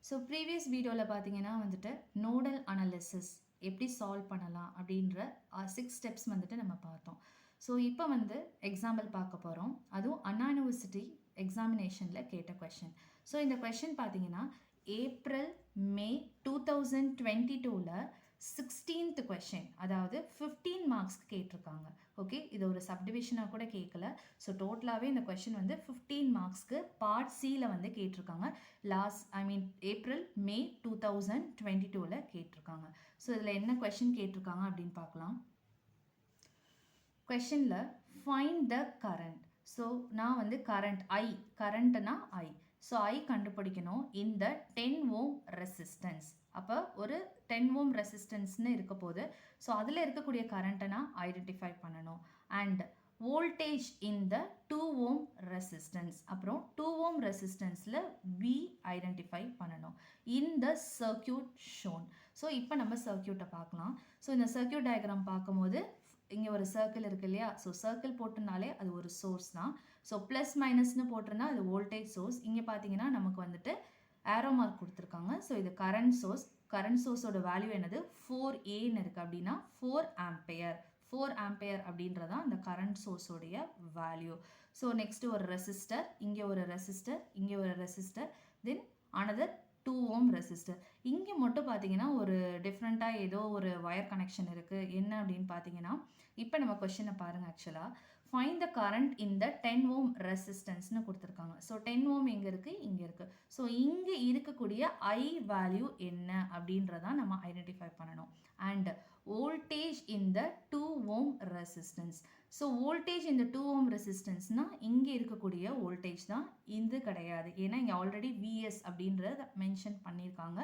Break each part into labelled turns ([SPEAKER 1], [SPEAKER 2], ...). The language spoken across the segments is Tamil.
[SPEAKER 1] ஸோ ப்ரீவியஸ் வீடியோவில் பார்த்தீங்கன்னா வந்துட்டு நோடல் அனாலிசிஸ் எப்படி சால்வ் பண்ணலாம் அப்படின்ற 6 ஸ்டெப்ஸ் வந்துட்டு நம்ம பார்த்தோம். ஸோ இப்போ வந்து எக்ஸாம்பிள் பார்க்க போகிறோம். அதுவும் அண்ணா யூனிவர்சிட்டி எக்ஸாமினேஷனில் கேட்ட கொஷின். ஸோ இந்த கொஷின் பார்த்தீங்கன்னா ஏப்ரல் மே 2022ல் 16th கொஷின், அதாவது 15 மார்க்ஸ்க்கு கேட்டிருக்காங்க. ஓகே, இது ஒரு சப்டிவிஷனாக கூட கேட்கல. ஸோ டோட்டலாகவே இந்த கொஷின் வந்து 15 மார்க்ஸ்க்கு பார்ட் சியில் வந்து கேட்டிருக்காங்க. ஏப்ரல் மே 2022ல் கேட்டிருக்காங்க. ஸோ இதில் என்ன கொஷின் கேட்டிருக்காங்க அப்படின்னு பார்க்கலாம். கொஷினில் ஃபைண்ட் த கரண்ட். ஸோ நான் வந்து கரண்ட்னா ஐ. ஸோ ஐ கண்டுபிடிக்கணும் இந்த 10 ஓம் ரெசிஸ்டன்ஸ். அப்போ ஒரு 10 ஓம் ரெசிஸ்டன்ஸ்னு இருக்க போது, ஸோ அதில் இருக்கக்கூடிய கரண்ட்டை நான் ஐடென்டிஃபை பண்ணணும். And voltage in the 2 ohm resistance, அப்புறம் 2 ஓம் ரெசிஸ்டன்ஸில் வி ஐடென்டிஃபை பண்ணணும் இன் த சர்க்கியூட் ஷோன். ஸோ இப்போ நம்ம சர்க்கியூட்டை பார்க்கலாம். ஸோ இந்த சர்க்கியூட் டயக்ராம் பார்க்கும்போது இங்கே ஒரு சர்க்கிள் இருக்கு இல்லையா? ஸோ சர்க்கிள் போட்டுனாலே அது ஒரு சோர்ஸ் தான். ஸோ ப்ளஸ் மைனஸ்னு போட்டிருந்தா அது வோல்டேஜ் சோர்ஸ். இங்கே பார்த்தீங்கன்னா நமக்கு வந்துட்டு ஏரோ மார்க் கொடுத்துருக்காங்க. ஸோ இது கரண்ட் சோர்ஸ். கரண்ட் சோர்ஸோட வேல்யூ என்னது? 4Aன்னு இருக்குது. அப்படின்னா 4 ஆம்பியர். 4 ஆம்பியர் அப்படின்றதான் இந்த கரண்ட் சோர்ஸோடைய வேல்யூ. ஸோ நெக்ஸ்ட் ஒரு ரெசிஸ்டர், இங்கே ஒரு ரெசிஸ்டர், இங்கே ஒரு resistor, then another 2 ohm resistor. இங்கே மட்டும் பார்த்தீங்கன்னா ஒரு டிஃப்ரெண்ட்டாக ஏதோ ஒரு ஒயர் கனெக்ஷன் இருக்குது. என்ன அப்படின்னு பார்த்தீங்கன்னா, இப்போ நம்ம கொஸ்டினை பாருங்கள். ஆக்சுவலாக ஃபைண்ட் த கரண்ட் இன் த 10 ஓம் ரெசிஸ்டன்ஸ்னு கொடுத்துருக்காங்க. ஸோ 10 ஓம் எங்கே இருக்குது? இங்கே இருக்குது. ஸோ இங்கே இருக்கக்கூடிய ஐ வேல்யூ என்ன அப்படின்றதான் நம்ம ஐடென்டிஃபை பண்ணணும். And voltage in the 2 ohm resistance. So voltage இந்த 2 ஓம் ரெசிஸ்டன்ஸ்னால் இங்கே இருக்கக்கூடிய வோல்டேஜ் தான், இது கிடையாது. ஏன்னா இங்கே ஆல்ரெடி விஎஸ் அப்படின்றத மென்ஷன் பண்ணியிருக்காங்க.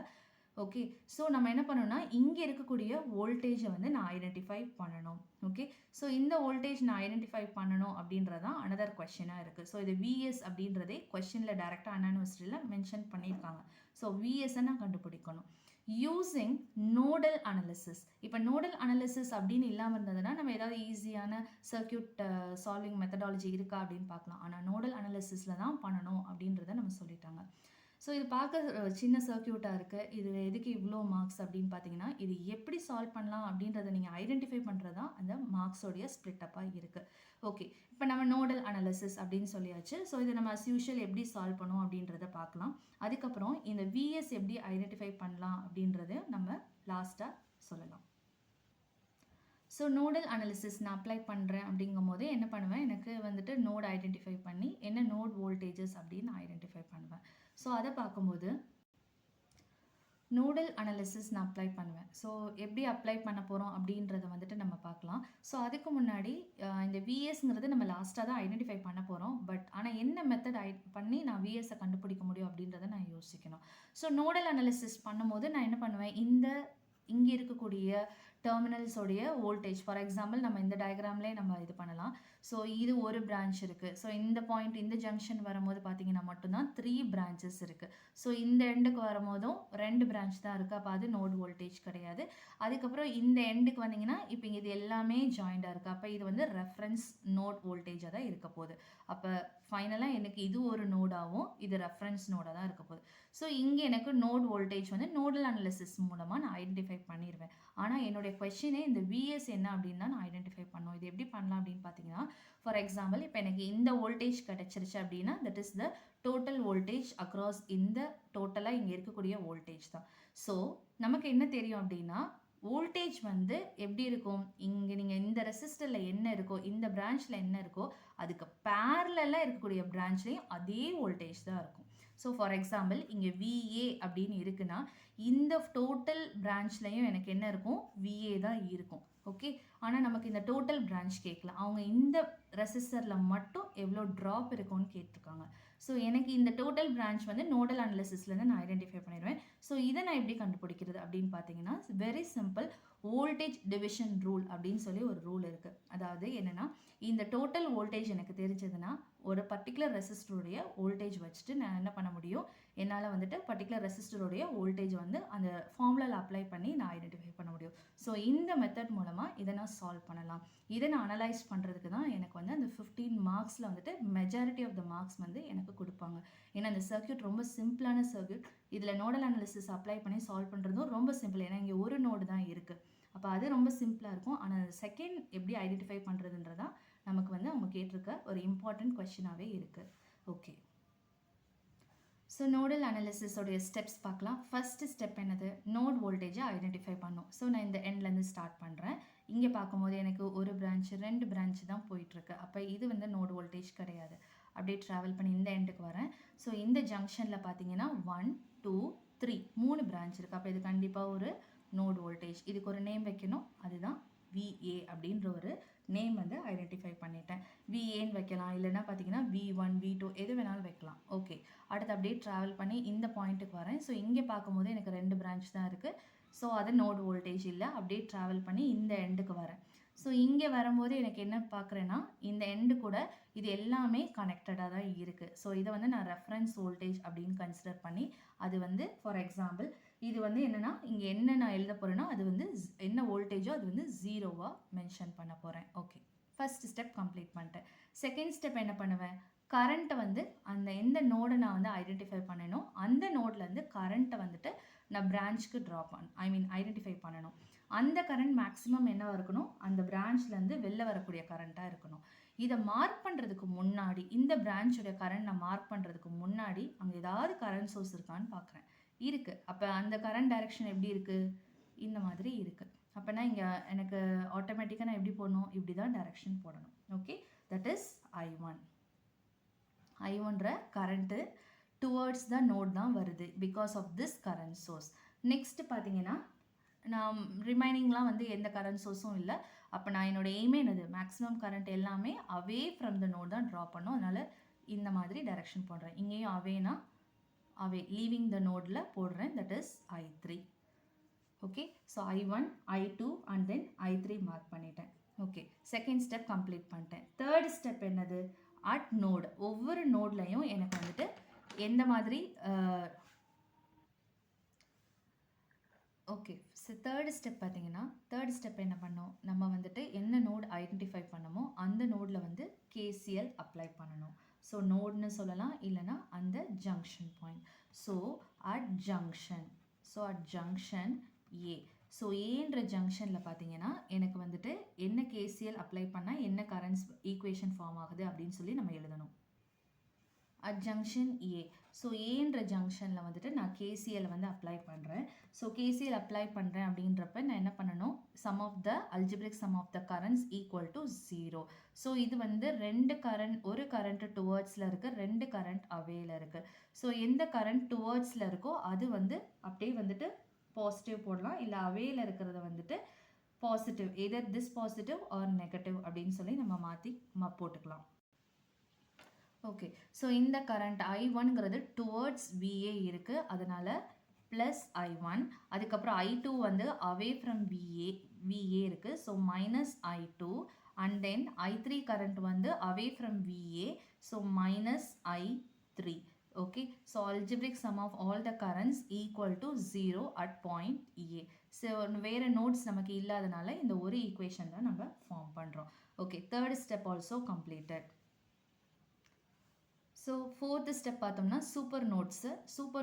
[SPEAKER 1] ஓகே, ஸோ நம்ம என்ன பண்ணணும்னா இங்கே இருக்கக்கூடிய வோல்டேஜை வந்து நான் ஐடென்டிஃபை பண்ணணும். ஓகே, ஸோ இந்த வோல்டேஜ் நான் ஐடென்டிஃபை பண்ணணும் அப்படின்றதான் அனதர் கொஸ்டினாக இருக்குது. ஸோ இது விஎஸ் அப்படின்றதே கொஸ்டினில் டேரெக்டாக அண்ணா யூனிவர்சிட்டியில் மென்ஷன் பண்ணியிருக்காங்க. ஸோ விஎஸ்ஸை நான் கண்டுபிடிக்கணும் யூஸிங் நோடல் அனாலிசிஸ். இப்போ நோடல் அனாலிசிஸ் அப்படின்னு இல்லாமல் இருந்ததுன்னா நம்ம ஏதாவது ஈஸியான சர்க்கியூட் சால்விங் மெத்தடாலஜி இருக்கா அப்படின்னு பார்க்கலாம். ஆனால் நோடல் அனாலிசிஸில் தான் பண்ணணும் அப்படின்றத நம்ம சொல்லிட்டாங்க. ஸோ இது பார்க்க சின்ன சர்க்கியூட்டாக இருக்குது. இது எதுக்கு இவ்வளோ மார்க்ஸ் அப்படின்னு பார்த்தீங்கன்னா, இது எப்படி சால்வ் பண்ணலாம் அப்படின்றத நீங்கள் ஐடென்டிஃபை பண்ணுறது தான் அந்த மார்க்ஸோடைய ஸ்ப்ளிட்டப்பாக இருக்குது. ஓகே, இப்போ நம்ம நோடல் அனாலிசிஸ் அப்படின்னு சொல்லியாச்சு. ஸோ இதை நம்ம அஸ் யூஷுவல் எப்படி சால்வ் பண்ணோம் அப்படின்றத பார்க்கலாம். அதுக்கப்புறம் இந்த விஎஸ் எப்படி ஐடென்டிஃபை பண்ணலாம் அப்படின்றது நம்ம லாஸ்ட்டாக சொல்லலாம். ஸோ நோடல் அனாலிசிஸ் நான் அப்ளை பண்ணுறேன் அப்படிங்கும் போது என்ன பண்ணுவேன், எனக்கு வந்துட்டு நோட் ஐடென்டிஃபை பண்ணி என்ன நோட் வோல்டேஜஸ் அப்படின்னு நான் ஐடென்டிஃபை பண்ணுவேன். ஸோ அதை பார்க்கும்போது நோடல் அனாலிசிஸ் நான் அப்ளை பண்ணுவேன். ஸோ எப்படி அப்ளை பண்ண போகிறோம் அப்படின்றத வந்துட்டு நம்ம பார்க்கலாம். ஸோ அதுக்கு முன்னாடி இந்த விஎஸ்ங்கிறது நம்ம லாஸ்ட்டாக தான் ஐடென்டிஃபை பண்ண போகிறோம். ஆனால் என்ன மெத்தட் பண்ணி நான் விஎஸ்ஸை கண்டுபிடிக்க முடியும் அப்படின்றத நான் யோசிக்கணும். ஸோ நோடல் அனாலிசிஸ் பண்ணும்போது நான் என்ன பண்ணுவேன், இங்கே இருக்கக்கூடிய டெர்மினல்ஸோடைய வோல்டேஜ், ஃபார் எக்ஸாம்பிள் நம்ம இந்த டயக்ராம்லேயே நம்ம இது பண்ணலாம். ஸோ இது ஒரு பிரான்ச் இருக்குது. ஸோ இந்த பாயிண்ட் இந்த ஜங்ஷன் வரும்போது பார்த்தீங்கன்னா மட்டும்தான் 3 பிரான்ச்சஸ் இருக்குது. ஸோ இந்த எண்டுக்கு வரும்போதும் 2 பிரான்ச் தான் இருக்குது. அப்போ அது நோட் வோல்டேஜ் கிடையாது. அதுக்கப்புறம் இந்த எண்டுக்கு வந்தீங்கன்னா இப்போ இது எல்லாமே ஜாயிண்டாக இருக்குது. அப்போ இது வந்து ரெஃபரன்ஸ் நோட் வோல்டேஜாக தான் இருக்க போகுது. அப்போ ஃபைனலாக எனக்கு இது ஒரு நோடாகவும் இது ரெஃபரன்ஸ் நோடாக தான் இருக்க போகுது. ஸோ இங்கே எனக்கு நோட் வோல்டேஜ் வந்து நோடல் அனாலிசிஸ் மூலமாக நான் ஐடென்டிஃபை பண்ணிடுவேன். ஆனால் என்னுடைய கொஸ்டினே இந்த விஎஸ் என்ன அப்படின்னு தான் நான் ஐடென்டிஃபை பண்ணணும். இது எப்படி பண்ணலாம் அப்படின்னு பார்த்தீங்கன்னா, ஃபார் எக்ஸாம்பிள் இப்போ எனக்கு இந்த வோல்டேஜ் கிடச்சிருச்சு அப்படின்னா that is the total voltage across இந்த டோட்டலாக இங்கே இருக்கக்கூடிய வோல்டேஜ் தான். ஸோ நமக்கு என்ன தெரியும் அப்படின்னா, வோல்டேஜ் வந்து எப்படி இருக்கும், இங்கே நீங்கள் இந்த ரெசிஸ்டரில் என்ன இருக்கோ, இந்த பிரான்ச்சில் என்ன இருக்கோ அதுக்கு பேரலாக இருக்கக்கூடிய பிரான்ச்லேயும் அதே வோல்டேஜ் தான் இருக்கும். ஸோ ஃபார் எக்ஸாம்பிள் இங்கே விஏ அப்படின்னு இருக்குன்னா இந்த டோட்டல் பிரான்ச்லையும் எனக்கு என்ன இருக்கும், விஏ தான் இருக்கும். ஓகே, ஆனால் நமக்கு இந்த டோட்டல் பிரான்ச் கேட்கல, அவங்க இந்த ரெசிஸ்டரில் மட்டும் எவ்வளோ ட்ராப் இருக்கும்னு கேட்டிருக்காங்க. ஸோ எனக்கு இந்த டோட்டல் பிரான்ச் வந்து நோடல் அனாலிசிஸ்லேருந்து நான் ஐடென்டிஃபை பண்ணிடுவேன். ஸோ இதை நான் எப்படி கண்டுபிடிக்கிறது அப்படின்னு பார்த்தீங்கன்னா, very simple, voltage division rule அப்படின்னு சொல்லி ஒரு ரூல் இருக்குது. அதாவது என்னென்னா, இந்த டோட்டல் வோல்டேஜ் எனக்கு தெரிஞ்சதுன்னா ஒரு பர்டிகுலர் ரெசிஸ்டருடைய வோல்டேஜ் வச்சுட்டு நான் என்ன பண்ண முடியும், என்னால் வந்துட்டு பர்டிகுலர் ரெசிஸ்டருடைய வோல்டேஜ் வந்து அந்த ஃபார்முலாவில் அப்ளை பண்ணி நான் ஐடென்டிஃபை பண்ண முடியும். ஸோ இந்த மெத்தட் மூலமாக இதை நான் சால்வ் பண்ணலாம். இதை நான் அனலைஸ் பண்ணுறதுக்கு தான் எனக்கு வந்து அந்த 15 மார்க்ஸில் வந்துட்டு மெஜாரிட்டி ஆஃப் த மார்க்ஸ் வந்து எனக்கு கொடுப்பாங்க. ஏன்னா இந்த சர்க்யூட் ரொம்ப சிம்பிளான சர்க்யூட். இதில் நோடல் அனாலிசிஸ் அப்ளை பண்ணி சால்வ் பண்ணுறதும் ரொம்ப சிம்பிள். ஏன்னா இங்கே ஒரு நோடு தான் இருக்குது. அப்போ அது ரொம்ப சிம்பிளாக இருக்கும். ஆனால் செகண்ட் எப்படி ஐடென்டிஃபை பண்ணுறதுன்றதான் நமக்கு வந்து அவங்க கேட்டிருக்க ஒரு இம்பார்ட்டன்ட் கொஸ்டினாகவே இருக்குது. ஓகே, ஸோ நோடல் அனாலிசிஸோடைய ஸ்டெப்ஸ் பார்க்கலாம். ஃபஸ்ட்டு ஸ்டெப் என்னது? நோட் வோல்டேஜை ஐடென்டிஃபை பண்ணும். ஸோ நான் இந்த எண்ட்லேருந்து ஸ்டார்ட் பண்ணுறேன். இங்கே பார்க்கும்போது எனக்கு ஒரு பிரான்ச்சு 2 பிரான்ச்சு தான் போயிட்டுருக்கு. அப்போ இது வந்து நோட் வோல்டேஜ் கிடையாது. அப்படியே ட்ராவல் பண்ணி இந்த எண்டுக்கு வரேன். ஸோ இந்த ஜங்ஷனில் பார்த்தீங்கன்னா 1 2 3 3 பிரான்ச் இருக்குது. அப்போ இது கண்டிப்பாக ஒரு நோட் வோல்டேஜ். இதுக்கு ஒரு நேம் வைக்கணும். அதுதான் VA அப்படின்ற ஒரு நேம் வந்து ஐடென்டிஃபை பண்ணிட்டேன். VAன்னு வைக்கலாம், இல்லைன்னா பார்த்தீங்கன்னா V1 V2 எது வேணாலும் வைக்கலாம். ஓகே, அடுத்து அப்படியே ட்ராவல் பண்ணி இந்த பாயிண்ட்டுக்கு வரேன். ஸோ இங்கே பார்க்கும்போது எனக்கு 2 பிரான்ச் தான் இருக்குது. ஸோ அது நோட் வோல்டேஜ் இல்லை. அப்படியே ட்ராவல் பண்ணி இந்த எண்டுக்கு வரேன். ஸோ இங்கே வரும்போது எனக்கு என்ன பார்க்குறேன்னா இந்த எண்டு கூட இது எல்லாமே கனெக்டடாக தான் இருக்குது. ஸோ இதை வந்து நான் ரெஃபரன்ஸ் வோல்டேஜ் அப்படின்னு கன்சிடர் பண்ணி அது வந்து ஃபார் எக்ஸாம்பிள் இது வந்து என்னென்னா இங்கே என்ன நான் எழுத போகிறேன்னா அது வந்து என்ன வோல்டேஜோ அது வந்து 0வாக மென்ஷன் பண்ண போகிறேன். ஓகே, ஃபர்ஸ்ட் ஸ்டெப் கம்ப்ளீட் பண்ணிட்டேன். செகண்ட் ஸ்டெப் என்ன பண்ணுவேன்? கரண்ட்டை வந்து அந்த எந்த நோடை நான் வந்து ஐடென்டிஃபை பண்ணணும் அந்த நோட்லேருந்து கரண்ட்டை வந்துட்டு நான் பிரான்ச்சுக்கு ஐடென்டிஃபை பண்ணணும். அந்த கரண்ட் மேக்ஸிமம் என்னவாக இருக்கணும்? அந்த பிரான்ச்லேருந்து வெளில வரக்கூடிய கரண்ட்டாக இருக்கணும். இதை மார்க் பண்ணுறதுக்கு முன்னாடி இந்த பிரான்ச்சோடைய கரண்ட் நான் மார்க் பண்ணுறதுக்கு முன்னாடி அங்கே ஏதாவது கரண்ட் சோர்ஸ் இருக்கான்னு பார்க்குறேன். இருக்குது. அப்போ அந்த கரண்ட் டைரக்ஷன் எப்படி இருக்குது? இந்த மாதிரி இருக்குது. அப்போனா இங்கே எனக்கு ஆட்டோமேட்டிக்காக நான் எப்படி போடணும்? இப்படி தான் டைரக்ஷன் போடணும். ஓகே, தட் இஸ் I1ன்ற கரண்ட்டு டுவர்ட்ஸ் த நோட் தான் வருது because of this current source. Next பார்த்தீங்கன்னா நான் ரிமைனிங்லாம் வந்து எந்த கரண்ட் சோர்ஸும் இல்லை. அப்போ நான் என்னோட எய்மே என்னது? மேக்ஸிமம் கரண்ட் எல்லாமே அவே ஃப்ரம் த நோட் தான் ட்ரா பண்ணும். அதனால் இந்த மாதிரி டைரக்ஷன் போடுறேன். இங்கேயும் அவேனா அவே லீவிங் த நோடில் போடுறேன். That is I3. Okay, so I1 I2 and then I3 mark பண்ணிட்டேன். ஓகே, செகண்ட் ஸ்டெப் கம்ப்ளீட் பண்ணிட்டேன். தேர்ட் ஸ்டெப் என்னது? அட் நோடு ஒவ்வொரு நோட்லையும் எனக்கு வந்துட்டு எந்த மாதிரி ஓகே, ஸோ தேர்ட் ஸ்டெப் பார்த்தீங்கன்னா தேர்ட் ஸ்டெப் என்ன பண்ணோம்? நம்ம வந்துட்டு என்ன நோட் ஐடென்டிஃபை பண்ணமோ அந்த நோடில் வந்து KCL அப்ளை பண்ணணும். ஸோ நோட்னு சொல்லலாம், இல்லைனா அந்த junction point. So at junction A. So ஏன்ற ஜங்ஷனில் பார்த்தீங்கன்னா எனக்கு வந்துட்டு என்ன KCL அப்ளை பண்ணால் என்ன கரண்ட்ஸ் ஈக்குவேஷன் ஃபார்ம் ஆகுது அப்படின்னு சொல்லி நம்ம எழுதணும். At junction A. ஸோ ஏன்ற ஜங்ஷனில் வந்துட்டு நான் KCL வந்து அப்ளை பண்ணுறேன். ஸோ KCL அப்ளை பண்ணுறேன் அப்படின்றப்ப நான் என்ன பண்ணணும்? Sum of the algebraic sum of the currents equal to 0. So இது வந்து ஒரு கரண்ட் டுவர்ட்ஸில் இருக்குது, 2 கரண்ட் அவேல இருக்குது. ஸோ எந்த கரண்ட் டுவர்ட்ஸில் இருக்கோ அது வந்து அப்படியே வந்துட்டு பாசிட்டிவ் போடலாம், இல்லை அவேல இருக்கிறத வந்துட்டு positive, either this positive or negative அப்படின்னு சொல்லி நம்ம மாற்றி போட்டுக்கலாம். ஓகே, ஸோ இந்த கரண்ட் I1ங்கிறது டுவர்ட்ஸ் VA இருக்குது, அதனால் ப்ளஸ் I1. அதுக்கப்புறம் I2 வந்து அவே ஃப்ரம் VA இருக்குது, so minus I2. And then I3 current வந்து away from VA, so minus I3. Okay, so algebraic sum of all the currents equal to 0 at point A. So வேறு நோட்ஸ் நமக்கு இல்லாதனால இந்த ஒரு ஈக்குவேஷன் தான் நம்ம ஃபார்ம் பண்ணுறோம். Okay, third step also completed. So fourth step பார்த்தோம்னா சூப்பர்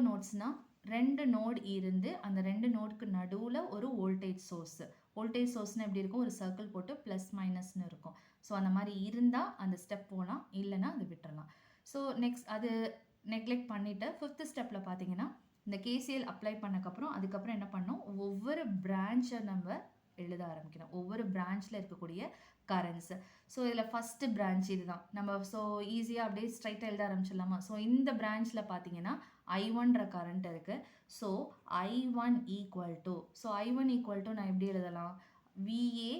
[SPEAKER 1] நோட்ஸ்னால் 2 நோட் இருந்து அந்த 2 நோடுக்கு நடுவில் ஒரு வோல்டேஜ் சோர்ஸ்னால் எப்படி இருக்கும்? ஒரு சர்க்கிள் போட்டு ப்ளஸ் மைனஸ்னு இருக்கும். ஸோ அந்த மாதிரி இருந்தால் அந்த ஸ்டெப் போகலாம், இல்லைன்னா அது விட்டுறலாம். ஸோ நெக்ஸ்ட் அது நெக்லெக்ட் பண்ணிவிட்டு ஃபிஃப்த் ஸ்டெப்பில் பார்த்தீங்கன்னா இந்த KCL அப்ளை பண்ணக்கப்புறம் அதுக்கப்புறம் என்ன பண்ணோம்? ஒவ்வொரு பிரான்ச்சை நம்ம எழுத ஆரம்பிக்கணும், ஒவ்வொரு பிரான்ச்சில் இருக்கக்கூடிய கரண்ட்ஸ். ஸோ இதில் ஃபஸ்ட்டு பிரான்ச் இதுதான் நம்ம. ஸோ ஈஸியாக அப்படியே ஸ்ட்ரைட்டாக எழுத ஆரம்பிச்சிடலாமா? ஸோ இந்த பிரான்ச்சில் பார்த்தீங்கன்னா I1ன்ற கரண்ட் இருக்குது. ஸோ I1 ஈக்குவல் டு நான் எப்படி எழுதலாம்? VA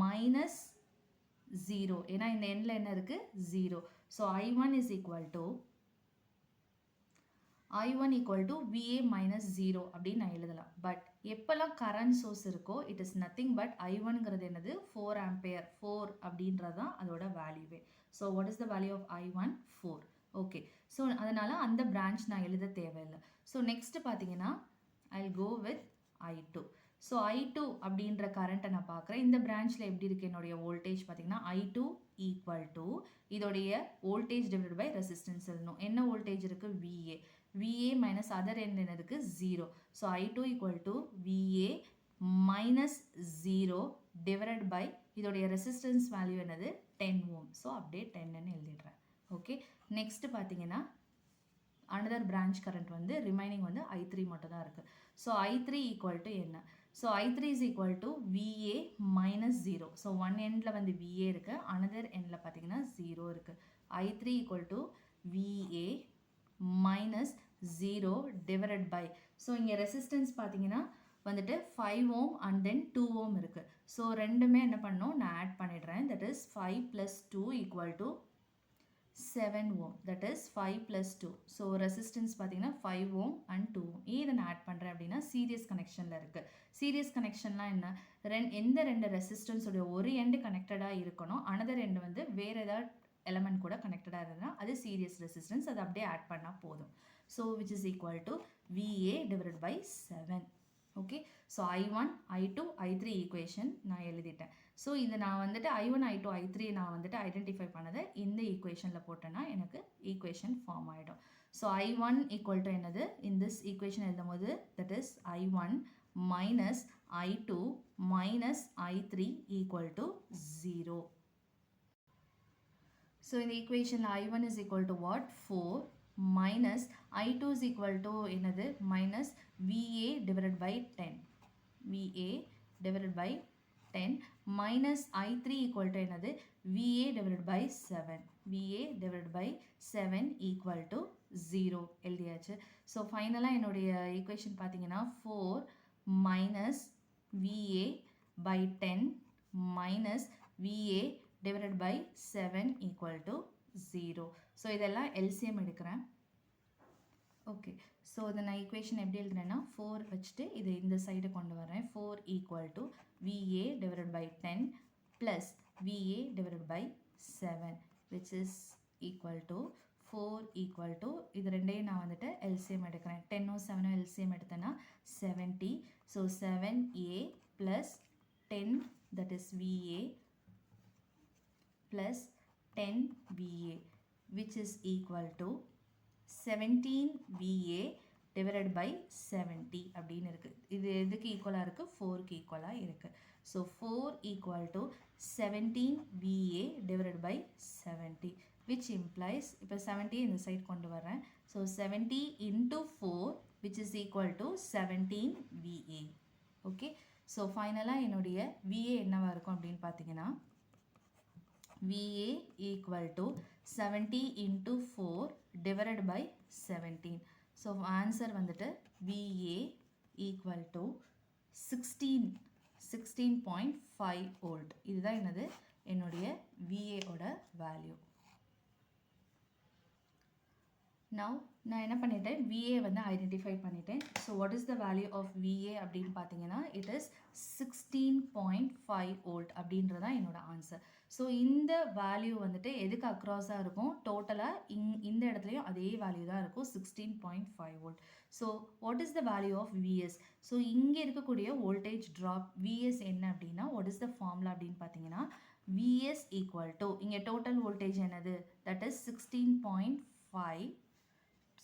[SPEAKER 1] மைனஸ் 0, ஏன்னா இந்த எண்ணில் என்ன இருக்குது? 0. So I1 is equal to VA minus 0 அப்படின்னு நான் எழுதலாம். பட் எப்போல்லாம் கரண்ட் சோர்ஸ் இருக்கோ இட் இஸ் நத்திங் பட் I1ங்கிறது என்னது? 4 ஆம்பியர். 4 அப்படின்றது தான் அதோட வேல்யூவே. So what is the value of I1? 4. Okay. So அதனால் அந்த பிரான்ச் நான் எழுத தேவையில்லை. ஸோ நெக்ஸ்ட்டு பார்த்தீங்கன்னா I'll go with I2. So I2 அப்படின்ற கரண்ட்டை நான் பார்க்குறேன். இந்த பிரான்ச்சில் எப்படி இருக்குது என்னுடைய வோல்டேஜ் பார்த்தீங்கன்னா I2 ஈக்குவல் டு இதோடைய வோல்டேஜ் டிவைட் பை ரெசிஸ்டன்ஸ் எழுதணும். என்ன வோல்டேஜ் இருக்குது? VA. VA minus other end என்னதுக்கு 0. So I2 equal to VA minus 0 divide by இதோடைய ரெசிஸ்டன்ஸ் வேல்யூ என்னது? 10 ஓம். ஸோ அப்படியே 10ன்னு எழுதிடுறேன். ஓகே. நெக்ஸ்ட்டு பார்த்தீங்கன்னா another branch current வந்து ரிமைனிங் வந்து I3 மட்டும் தான் இருக்குது. ஸோ I3 ஈக்குவல் டு என்ன? So I3 is equal to VA minus 0. So one எண்டில் வந்து VA இருக்குது, அனதர் எண்டில் பார்த்தீங்கன்னா 0 இருக்குது. I3 equal to VA minus 0 divide by, so இங்கே ரெசிஸ்டன்ஸ் பார்த்தீங்கன்னா வந்துட்டு 5 ஓம் அண்ட் தென் 2 ஓம் இருக்குது. ஸோ ரெண்டுமே என்ன பண்ணணும், நான் ஆட் பண்ணிடுறேன். That is 5 plus 2 equal to 7 ohm, that is 5 plus 2. So resistance பார்த்தீங்கன்னா 5 ohm and 2 ohm. இதை நான் ஆட் பண்ணுறேன் அப்படின்னா சீரியஸ் கனெக்ஷனில் இருக்குது. சீரியஸ் கனெக்ஷன்லாம் என்ன, எந்த ரெண்டு ரெசிஸ்டன்ஸோடைய ஒரு எண்டு கனெக்டடாக இருக்கணும், அனதர் எண்டு வந்து வேறு ஏதாவது எலமெண்ட் கூட கனெக்டடாக இருந்ததுன்னா அது சீரியஸ் ரெசிஸ்டன்ஸ், அது அப்படியே ஆட் பண்ணால் போதும். So which is equal to VA divide by 7. Okay. So I1, I2, I3 equation நான் எழுதிட்டேன். ஸோ இது நான் வந்துட்டு I1, I2, I3 நான் வந்துட்டு ஐடென்டிஃபை பண்ணதை இந்த ஈக்குவேஷனில் போட்டேன்னா எனக்கு ஈக்குவேஷன் ஃபார்ம் ஆகிடும். ஸோ I1 ஈக்குவல் டு என்னது, இந்த ஈக்குவேஷன் எழுதும் போது that is I1 minus I2 minus I3 equal to 0. So இந்த ஈக்குவேஷனில் I1 is equal to what, 4 minus I2 is equal to என்னது, minus VA divided by 10. VA divided by 10 minus I3 equal to என்னது, VA divided by 7. VA divided by 7 equal to 0 எழுதியாச்சு. ஸோ ஃபைனலாக என்னுடைய ஈக்குவேஷன் பார்த்தீங்கன்னா 4 minus VA by 10 minus VA divided by 7 equal to 0. So இதெல்லாம் LCM எடுக்கிறேன். ஓகே. ஸோ இதை நான் ஈக்குவேஷன் எப்படி எழுதுறேன்னா 4 வச்சுட்டு இதை இந்த சைடு கொண்டு வரேன். 4 equal to VA divided by 10 plus VA divided by 7 which is equal to 4 equal to இது ரெண்டையும் நான் வந்துட்டு LCM எடுக்கிறேன். 10 7 LCM எடுத்தேன்னா 70. So 7A plus 10 that is VA plus 10 VA which is equal to 17 VA divided by 70 அப்படின்னு இருக்குது. இது எதுக்கு ஈக்குவலாக இருக்குது, 4க்கு ஈக்குவலாக இருக்குது. So 4 equal to 17 VA divided by 70 which implies, இப்போ 70 இந்த சைட் கொண்டு வரேன். So 70 into 4 which is equal to 17 VA. Okay. So ஃபைனலாக என்னுடைய VA என்னவாக இருக்கும் அப்படின்னு பார்த்தீங்கன்னா VA equal to 70 into 4 divided by 17. So answer வந்துட்டு VA equal to 16.5 volt. இதுதான் என்னது, என்னுடைய VA ஓட வேல்யூ. Now நான் என்ன பண்ணிட்டேன், VA வந்து ஐடென்டிஃபை பண்ணிட்டேன். So what is the value of VA அப்படின்னு பார்த்தீங்கன்னா இட் இஸ் 16.5 volt அப்படின்றதான் என்னோட ஆன்சர். ஸோ இந்த வேல்யூ வந்துட்டு எதுக்கு அக்ராஸாக இருக்கும், டோட்டலாக இந்த இடத்துலையும் அதே வேல்யூ தான் இருக்கும், 16.5 volt. So what is the value of VS? So இங்கே இருக்கக்கூடிய வோல்டேஜ் ட்ராப் VS என்ன அப்படின்னா வாட் இஸ் த ஃபார்முலா அப்படின்னு பார்த்தீங்கன்னா VS ஈக்குவல் டு இங்கே டோட்டல் வோல்டேஜ் என்னது, தட் இஸ்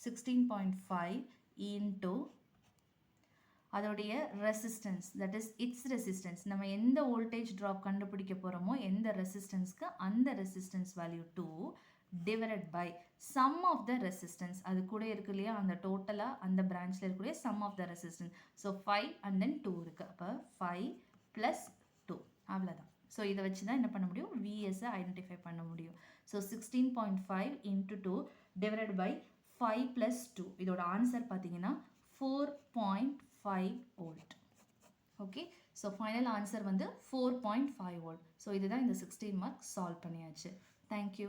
[SPEAKER 1] 16.5 into அதோடைய resistance, that is its resistance. நம்ம எந்த வோல்டேஜ் ட்ராப் கண்டுபிடிக்க போகிறோமோ எந்த ரெசிஸ்டன்ஸ்க்கு அந்த resistance value 2 divided by sum of the resistance, அது கூட இருக்கு இல்லையா, அந்த டோட்டலாக அந்த பிரான்ச்சில் இருக்கக்கூடிய sum of the resistance. So 5 and then 2 இருக்குது. அப்போ 5 + 2 அவ்வளோதான். ஸோ இதை வச்சு தான் என்ன பண்ண முடியும், VSஐ ஐடென்டிஃபை பண்ண முடியும். ஸோ 16.5 into 2 டிவைடட் பை 5 + 2, இதோட ஆன்சர் பார்த்தீங்கன்னா 4.5 volt. Okay. So final answer வந்து 4.5 volt. ஸோ இதுதான் இந்த 16 மார்க் சால்வ் பண்ணியாச்சு. தேங்க்யூ.